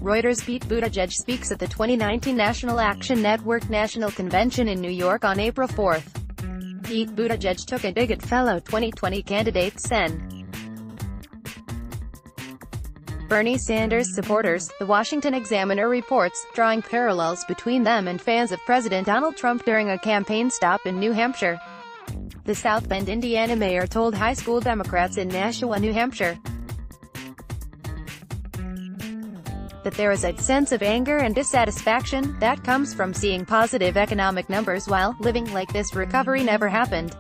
Reuters Pete Buttigieg speaks at the 2019 National Action Network National Convention in New York on April 4. Pete Buttigieg took a dig at fellow 2020 candidate Sen. Bernie Sanders supporters, the Washington Examiner reports, drawing parallels between them and fans of President Donald Trump during a campaign stop in New Hampshire. The South Bend, Indiana mayor told high school Democrats in Nashua, New Hampshire, that there is a sense of anger and dissatisfaction that comes from seeing positive economic numbers while living like this recovery never happened.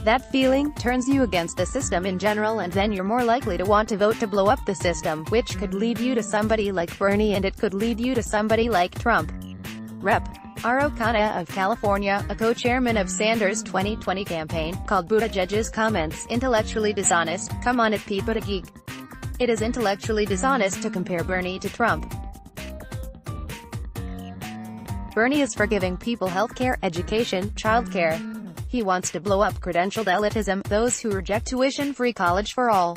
That feeling turns you against the system in general, and then you're more likely to want to vote to blow up the system, which could lead you to somebody like Bernie, and it could lead you to somebody like Trump. Rep. R. O'Connor of California, a co-chairman of Sanders' 2020 campaign, called Buttigieg's comments intellectually dishonest. Come on it, Pete Buttigieg. It is intellectually dishonest to compare Bernie to Trump. Bernie is for giving people healthcare, education, childcare. He wants to blow up credentialed elitism, those who reject tuition-free college for all.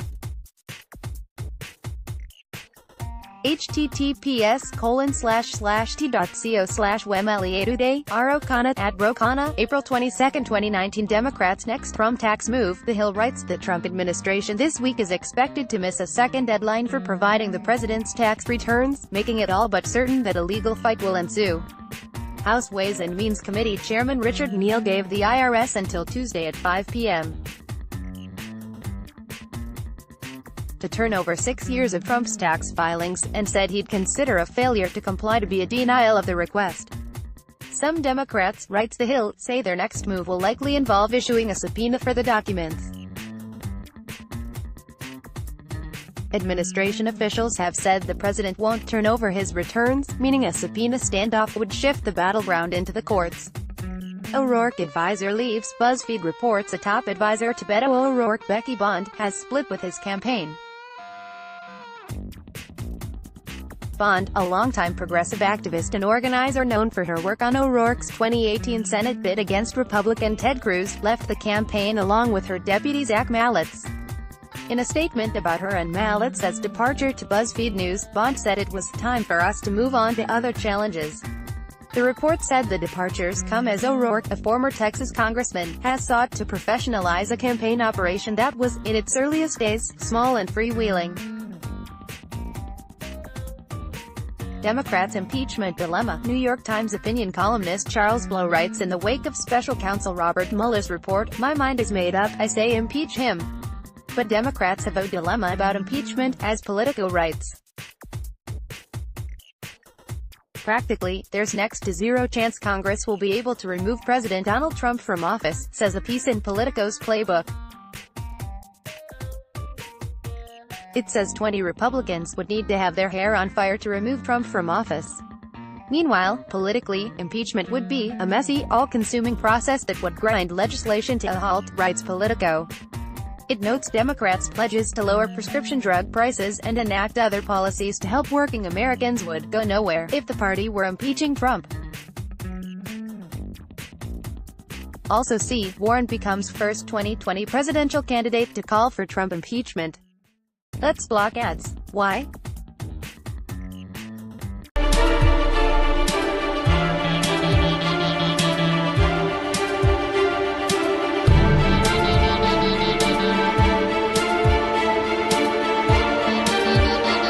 https://t.co/wemleadude, R. O'Connor, at Rocana, April 22, 2019. Democrats' next Trump tax move. The Hill writes the Trump administration this week is expected to miss a second deadline for providing the president's tax returns, making it all but certain that a legal fight will ensue. House Ways and Means Committee Chairman Richard Neal gave the IRS until Tuesday at 5 p.m. to turn over 6 years of Trump's tax filings, and said he'd consider a failure to comply to be a denial of the request. Some Democrats, writes The Hill, say their next move will likely involve issuing a subpoena for the documents. Administration officials have said the president won't turn over his returns, meaning a subpoena standoff would shift the battleground into the courts. O'Rourke advisor leaves. BuzzFeed reports a top advisor to Beto O'Rourke, Becky Bond, has split with his campaign. Bond, a longtime progressive activist and organizer known for her work on O'Rourke's 2018 Senate bid against Republican Ted Cruz, left the campaign along with her deputy Zach Mallitz. In a statement about her and Mallitz's departure to BuzzFeed News, Bond said it was time for us to move on to other challenges. The report said the departures come as O'Rourke, a former Texas congressman, has sought to professionalize a campaign operation that was, in its earliest days, small and freewheeling. Democrats' impeachment dilemma. New York Times opinion columnist Charles Blow writes in the wake of special counsel Robert Mueller's report, "My mind is made up, I say impeach him." But Democrats have a dilemma about impeachment, as Politico writes. Practically, there's next to zero chance Congress will be able to remove President Donald Trump from office, says a piece in Politico's Playbook. It says 20 Republicans would need to have their hair on fire to remove Trump from office. Meanwhile, politically, impeachment would be a messy, all-consuming process that would grind legislation to a halt, writes Politico. It notes Democrats' pledges to lower prescription drug prices and enact other policies to help working Americans would go nowhere if the party were impeaching Trump. Also see, Warren becomes first 2020 presidential candidate to call for Trump impeachment. Let's block ads. Why?